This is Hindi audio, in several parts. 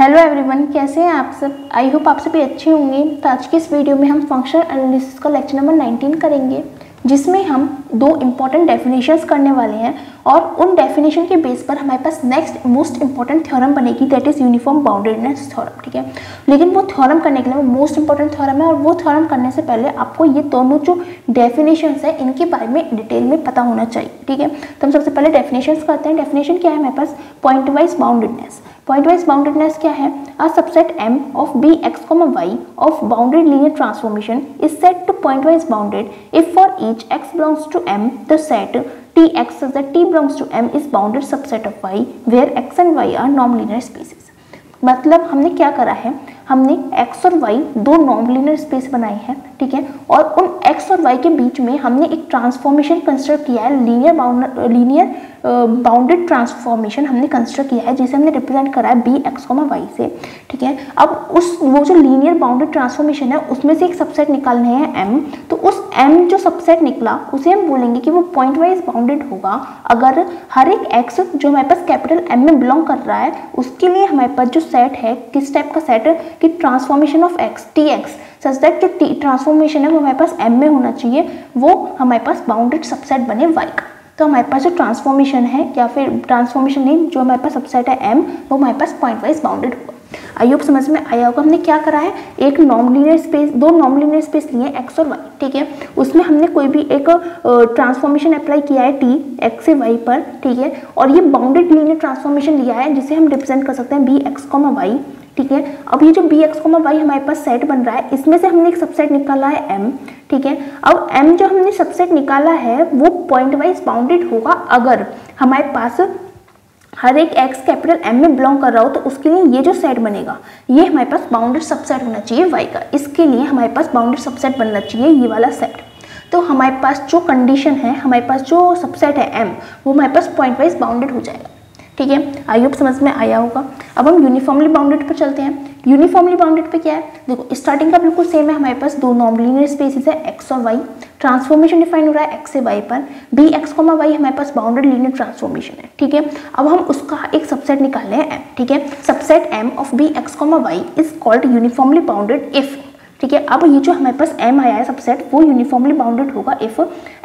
हेलो एवरीवन, कैसे हैं आप सब। आई होप आप सभी अच्छे होंगे। तो आज की इस वीडियो में हम फंक्शनल एनालिसिस का लेक्चर नंबर 19 करेंगे, जिसमें हम दो इम्पॉर्टेंट डेफिनेशंस करने वाले हैं और उन डेफिनेशन के बेस पर हमारे पास नेक्स्ट मोस्ट इंपॉर्टेंट थ्योरम बनेगी, that is uniform boundedness theorem. ठीक है, लेकिन वो थ्योरम करने के लिए वो मोस्ट इंपॉर्टेंट थ्योरम है और वो थ्योरम करने से पहले आपको ये दोनों जो डेफिनेशंस है इनके बारे में डिटेल में पता होना चाहिए। ठीक है, तो हम सबसे पहले डेफिनेशंस करते हैं। डेफिनेशन क्या है हमारे पास, point wise boundedness. Point wise boundedness क्या है, a subset M of Bx, y of bounded linear transformation is said to pointwise bounded if for each x belongs to M the set Tx such that T belongs to M is bounded subset of Y where x and y are non-linear spaces। मतलब हमने क्या करा है, हमने x और y दो नॉन लीनियर स्पेस बनाए हैं। ठीक है, और उन x और y के बीच में हमने एक ट्रांसफॉर्मेशन कंस्ट्रक्ट किया है, लीनियर बाउंडेड ट्रांसफॉर्मेशन हमने कंस्ट्रक्ट किया है, जिसे हमने रिप्रेजेंट करा है bx, y से। ठीक है, अब वो जो लीनियर बाउंडेड ट्रांसफॉर्मेशन है उसमें से एक सबसेट निकालने हैं m। तो उस m जो सबसेट निकला उसे हम बोलेंगे कि वो पॉइंट वाइज बाउंडेड होगा अगर हर एक x जो हमारे पास कैपिटल M में बिलोंग कर रहा है उसके लिए हमारे पास जो सेट है, किस टाइप का सेट है कि transformation of x Tx such that जो ट्रांसफॉर्मेशन है वो हमारे पास M में होना चाहिए, वो हमारे पास बाउंडेड सबसेट बने y का। तो हमारे पास जो ट्रांसफॉर्मेशन है या फिर ट्रांसफॉर्मेशन नहीं, जो हमारे पास सबसेट है M, वो हमारे पास पॉइंट वाइज बाउंडेड होगा। आई होप समझ में आया होगा। हमने क्या करा है, एक नॉन लीनियर स्पेस, दो नॉन लीनियर स्पेस लिए x और y। ठीक है, उसमें हमने कोई भी एक ट्रांसफॉर्मेशन अप्लाई किया है t x से y पर। ठीक है, और ये बाउंडेड लीनियर ट्रांसफॉर्मेशन लिया है जिसे हम रिप्रेजेंट कर सकते हैं bx, y। ठीक है, अब ये जो bx, y हमारे पास सेट बन रहा है, इसमें से हमने एक सबसेट निकाला है m। ठीक है, अब m जो हमने सबसेट निकाला है वो पॉइंट वाइज बाउंडेड होगा अगर हमारे पास हर एक x कैपिटल M में बिलोंग कर रहा हो, तो उसके लिए ये जो सेट बनेगा ये हमारे पास बाउंडेड सबसेट होना चाहिए y का। इसके लिए हमारे पास बाउंडेड सबसेट बनना चाहिए ये वाला सेट। तो हमारे पास जो कंडीशन है, हमारे पास जो सबसेट है M, वो हमारे पास पॉइंट वाइज बाउंडेड हो जाएगा। ठीक है, आई होप समझ में आया होगा। अब हम यूनिफॉर्मली बाउंडेड पर चलते हैं। यूनिफॉर्मली बाउंडेड पे क्या है, देखो स्टार्टिंग का बिल्कुल सेम है, हमारे पास दो नॉन लीनियर स्पेसेस है x और y। ट्रांसफॉर्मेशन डिफाइन हो रहा है x से y पर, bx, y हमारे पास बाउंडेड लीनियर ट्रांसफॉर्मेशन है। ठीक है, अब हम उसका एक सबसेट निकाल रहे हैं m। ठीक है, subset m of bx, y is called uniformly bounded if. ठीक है, अब ये जो हमारे पास m आया है सबसेट, वो यूनिफॉर्मली बाउंडेड होगा if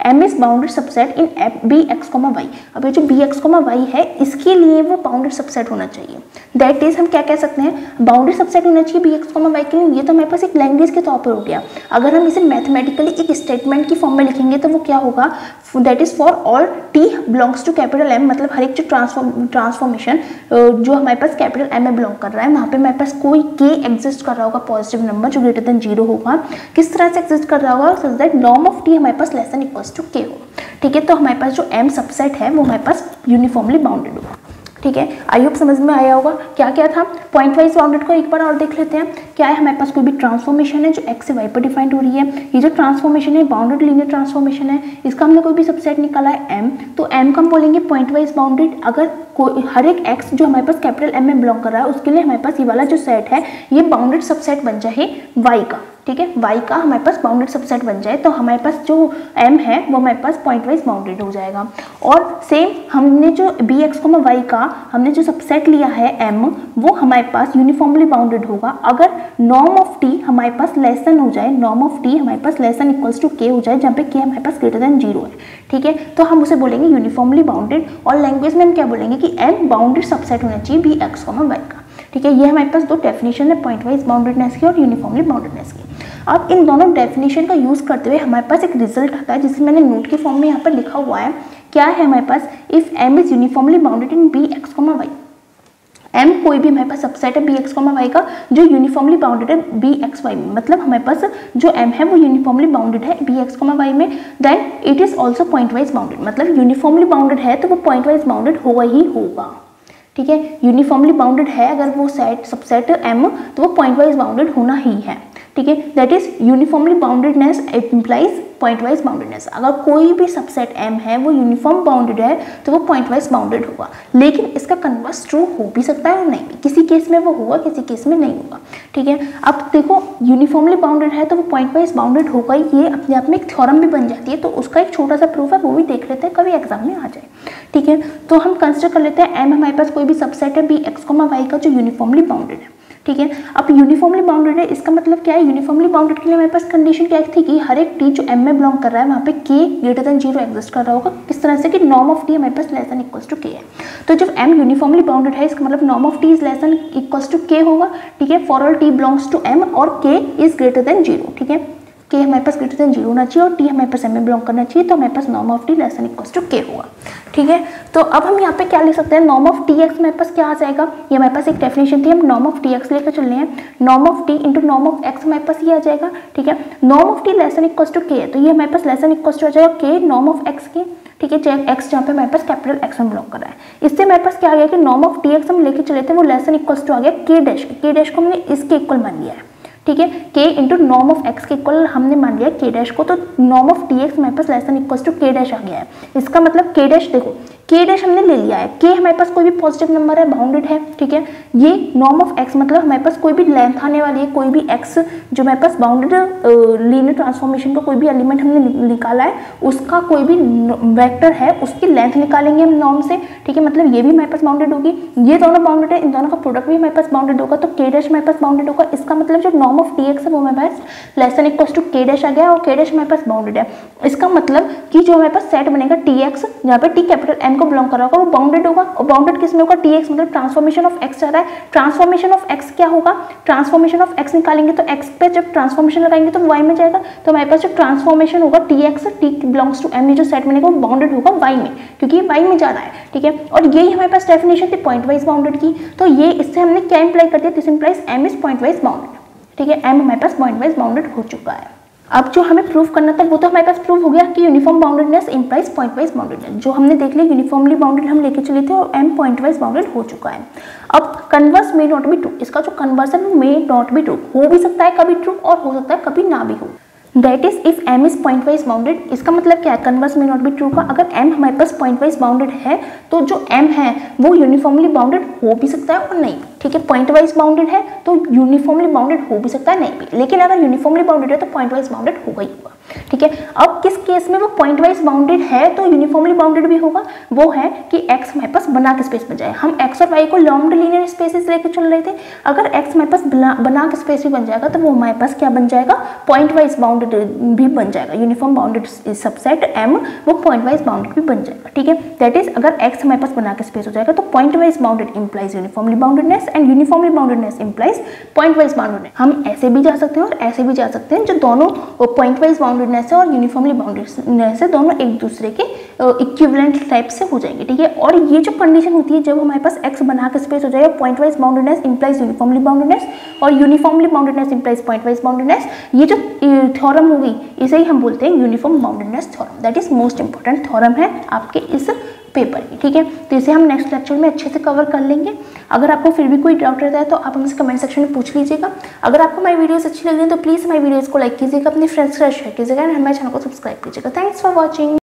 m is bounded subset in bx, y। अब ये जो bx, y है इसके लिए वो बाउंडेड सबसेट होना चाहिए। दैट इज हम क्या कह सकते हैं, बाउंडेड सबसेट होना चाहिए bx, y के लिए। ये तो हमारे पास एक लैंग्वेज के तौर पर हो गया। अगर हम इसे मैथमेटिकली एक स्टेटमेंट की फॉर्म में लिखेंगे तो वो क्या होगा, that is for all t belongs to capital M। मतलब हर एक जो ट्रांसफॉर्मेशन जो हमारे पास कैपिटल M में बिलोंग कर रहा है, वहाँ पे हमारे पास कोई k एग्जिस्ट कर रहा होगा, पॉजिटिव नंबर जो ग्रेटर देन 0 होगा। किस तरह से एग्जिस्ट कर रहा होगा, such that norm of t हमारे पास less than equals to k हो। ठीक है, तो हमारे पास जो M सबसेट है वो हमारे पास यूनिफॉर्मली बाउंडेड होगा। ठीक है, आई होप समझ में आया होगा। क्या क्या था, पॉइंट वाइज बाउंडेड को एक बार और देख लेते हैं। क्या है, हमारे पास कोई भी ट्रांसफॉर्मेशन है जो x से y पर डिफाइंड हो रही है। ये जो ट्रांसफॉर्मेशन है बाउंडेड लीनियर ट्रांसफॉर्मेशन है, इसका हमने कोई भी सबसेट निकाला है m। तो m को हम बोलेंगे पॉइंट वाइज बाउंडेड अगर कोई हर एक x जो हमारे पास कैपिटल M में बिलोंग कर रहा है उसके लिए हमारे पास ये वाला जो सेट है ये बाउंडेड सबसेट बन जाए y का। ठीक है, y का हमारे पास बाउंडेड सबसेट बन जाए तो हमारे पास जो m है वो हमारे पास पॉइंट वाइज बाउंडेड हो जाएगा। और सेम हमने जो bx, y का हमने जो सबसेट लिया है m, वो हमारे पास यूनिफॉर्मली बाउंडेड होगा अगर नॉर्म ऑफ t हमारे पास लेस देन हो जाए, नॉर्म ऑफ t हमारे पास less than equals to k हो जाए, जहाँ पे k हमारे पास ग्रेटर देन 0 है। ठीक है, तो हम उसे बोलेंगे यूनिफॉर्मली बाउंडेड। और लैंग्वेज में हम क्या बोलेंगे कि m बाउंडेड सबसेट होना चाहिए bx, y का। ठीक है, ये हमारे पास दो डेफिनेशन है, पॉइंट वाइज बाउंडेडनेस की और यूनिफॉर्मली बाउंडेडनेस की। अब इन दोनों डेफिनेशन का यूज करते हुए हमारे पास एक रिजल्ट आता है जिसे मैंने नोट के फॉर्म में यहाँ पर लिखा हुआ है। क्या है हमारे पास, if m is uniformly bounded in bx, y। m कोई भी हमारे पास सबसेट है bx, y का जो यूनिफॉर्मली बाउंडेड है bx, y में। मतलब हमारे पास जो m है वो यूनिफॉर्मली बाउंडेड है bx, y में, then it is also pointwise bounded. मतलब यूनिफॉर्मली बाउंडेड है तो वो पॉइंट वाइज बाउंडेड होगा ही होगा। ठीक है, यूनिफॉर्मली बाउंडेड है अगर वो सेट सबसेट m, तो वो पॉइंट वाइज बाउंडेड होना ही है। ठीक है, that is uniformly boundedness implies point wise boundedness. अगर कोई भी सबसेट m है वो यूनिफॉर्म बाउंडेड है तो वो पॉइंट वाइज बाउंडेड होगा। लेकिन इसका कन्वर्स ट्रू हो भी सकता है और नहीं भी, किसी केस में वो होगा, किसी केस में नहीं होगा। ठीक है, अब देखो यूनिफॉर्मली बाउंडेड है तो वो पॉइंट वाइज बाउंडेड होगा, ये अपने आप में एक थ्योरम भी बन जाती है। तो उसका एक छोटा सा प्रूफ है, वो भी देख लेते हैं, कभी एग्जाम में आ जाए। ठीक है। तो हम कंसिडर कर लेते हैं एम हमारे पास कोई भी सबसेट है बी एक्स कोमा वाई का जो यूनिफॉर्मली बाउंडेड है, ठीक है। अब यूनिफॉर्मली बाउंडेड है, इसका मतलब क्या है, यूनिफॉर्मली बाउंडेड के लिए हमारे पास कंडीशन क्या थी कि हर एक टी जो एम में बिलोंग कर रहा है वहाँ पे के ग्रेटर देन 0 एग्जिस्ट कर रहा होगा। किस तरह से कि नॉर्म ऑफ टी हमारे पास less than equals to K है। तो जब एम यूनिफॉर्मली बाउंडेड है इसका मतलब norm of T is less than equals to के होगा, ठीक है, for all T belongs to M और के इज ग्रेटर देन 0, ठीक है। के हमारे पास ग्रेटर देन 0 होना चाहिए और टी हमारे पास एम में बिलोंग करना चाहिए, तो हमारे पास norm of T less than equals to के होगा, ठीक है। तो अब हम यहाँ पे क्या लिख सकते हैं, नॉर्म ऑफ टी एक्स हमारे पास क्या आ जाएगा, ये हमारे पास एक डेफिनेशन थी, हम नॉर्म ऑफ टी एक्स लेकर चल रहे हैं। Norm of T into norm of X हमारे पास ये आ जाएगा, ठीक है। Norm of T less than equals to K है, तो ये हमारे पास लेस देन इक्वल्स टू आ जाएगा के नॉर्म ऑफ एक्स के, ठीक है, चाहे एक्स जहाँ पे हमारे पास कैपिटल एक्स में बिलोंग कर रहा है। इससे हमारे पास क्या आ गया कि नॉर्म ऑफ टी एक्स हम लेके चले थे वो लेस देन इक्वल्स टू आ गया के डैश को हमने इसके इक्वल मान लिया है, ठीक है। के इंटू नॉर्म ऑफ एक्स के इक्वल हमने मान लिया के डैश को, तो नॉर्म ऑफ टी एक्स हमारे पास लेस देन इक्वल्स टू के डैश आ गया है। इसका मतलब के डैश देखो, के डैश हमने ले लिया है, के हमारे पास कोई भी पॉजिटिव नंबर है, बाउंडेड है, ठीक है। ये नॉर्म ऑफ एक्स मतलब हमारे पास कोई भी लेंथ आने वाली है, कोई भी एक्स जो हमारे पास बाउंडेड लीनियर ट्रांसफॉर्मेशन का कोई भी एलिमेंट हमने निकाला है उसका कोई भी वेक्टर है उसकी लेंथ निकालेंगे हम नॉर्म से, ठीक है। मतलब ये भी हमारे पास बाउंडेड होगी, ये दोनों बाउंडेड है, इन दोनों का प्रोडक्ट भी हमारे पास बाउंडेड होगा, तो के डैश हमारे पास बाउंडेड होगा। इसका मतलब जो नॉर्म ऑफ टी एक्स है वो हमारे पास लेस देन इक्वल्स टू के डैश आ गया और के डैश हमारे पास बाउंडेड है। इसका मतलब कि जो हमारे पास सेट बनेगा टी एक्स जहाँ पे टी कैपिटल एम को बिलोंग कर रहा होगा वो बाउंडेड होगा, और बाउंडेड किस में होगा, टी एक्स मतलब ट्रांसफॉर्मेशन ऑफ एक्स आ रहा है। ट्रांसफॉर्मेशन ऑफ एक्स क्या होगा, ट्रांसफॉर्मेशन ऑफ एक्स निकालेंगे तो एक्स पे जब ट्रांसफॉर्मेशन लगाएंगे तो वाई में जाएगा, तो हमारे पास जो ट्रांसफॉर्मेशन होगा T X T belongs to M, ये जो सेट बनेगा वो बाउंडेड होगा वाई में, क्योंकि ये वाई में जा रहा है, ठीक है। और यही हमारे पास डेफिनेशन थी पॉइंट वाइज बाउंडेड की, तो ये इससे हमने क्या इंप्लाई कर दिया, this implies M is pointwise bounded, ठीक है। एम हमारे पास पॉइंट वाइज बाउंडेड हो चुका है। अब जो हमें प्रूव करना था वो तो हमारे पास प्रूव हो गया कि uniform boundedness implies point wise boundedness, जो हमने देख लिया यूनिफॉर्मली बाउंडेड हम लेके चले थे और एम पॉइंट वाइज बाउंडेड हो चुका है। अब converse may not be true, इसका जो कन्वर्स है वो मे नॉट बी ट्रू, हो भी सकता है कभी ट्रू और हो सकता है कभी ना भी हो। That is if M is pointwise bounded, इसका मतलब क्या है, converse may not be true का अगर एम हमारे पास पॉइंट वाइज बाउंडेड है तो जो एम है वो यूनिफॉर्मली बाउंडेड हो भी सकता है और नहीं भी, ठीक है। पॉइंट वाइज बाउंडेड है तो यूनिफॉर्मली बाउंडेड हो भी सकता है नहीं भी, लेकिन अगर यूनिफॉर्मली बाउंडेड है तो पॉइंट वाइज बाउंडेड होगा ही होगा, ठीक है। अब किस केस में वो पॉइंट वाइज बाउंडेड है तो यूनिफॉर्मली बाउंडेड भी होगा, वो है कि x हमारे पास बना के स्पेस में जाए। हम x और y को लॉन्ग लीनियर स्पेसेस लेके चल रहे थे, अगर x हमारे पास बना के स्पेस भी बन जाएगा तो वो हमारे पास क्या बन जाएगा, पॉइंट वाइज बाउंडेड भी बन जाएगा। यूनिफॉर्म बाउंडेड सबसेट m वो पॉइंट वाइज बाउंडेड भी बन जाएगा, ठीक है। दैट इज अगर x हमारे पास बना के स्पेस हो जाएगा तो point wise bounded implies uniformly boundedness and uniformly boundedness implies point wise boundedness. हम ऐसे भी जा सकते हैं और ऐसे भी जा सकते हैं, जो दोनों पॉइंट वाइज बाउंडेडनेस है और यूनिफॉर्मली बाउंडेडनेस से दोनों एक दूसरे के इक्विवेलेंट टाइप से हो जाएंगे, ठीक है। और ये जो कंडीशन होती है जब हमारे पास x बना के स्पेस हो जाएगा, point wise boundedness implies uniformly boundedness और uniformly boundedness implies point wise boundedness, ये जो थ्योरम होगी इसे ही हम बोलते हैं uniform boundedness theorem. That is most important theorem है आपके इस पेपर की, ठीक है। तो इसे हम नेक्स्ट लेक्चर में अच्छे से कवर कर लेंगे। अगर आपको फिर भी कोई डाउट रहता है तो आप हमसे कमेंट सेक्शन में पूछ लीजिएगा। अगर आपको हमारी वीडियोस अच्छी लग रही है तो प्लीज़ हमारी वीडियोस को लाइक कीजिएगा, अपने फ्रेंड्स के साथ शेयर कीजिएगा और हमारे चैनल को सब्सक्राइब कीजिएगा। Thanks for watching.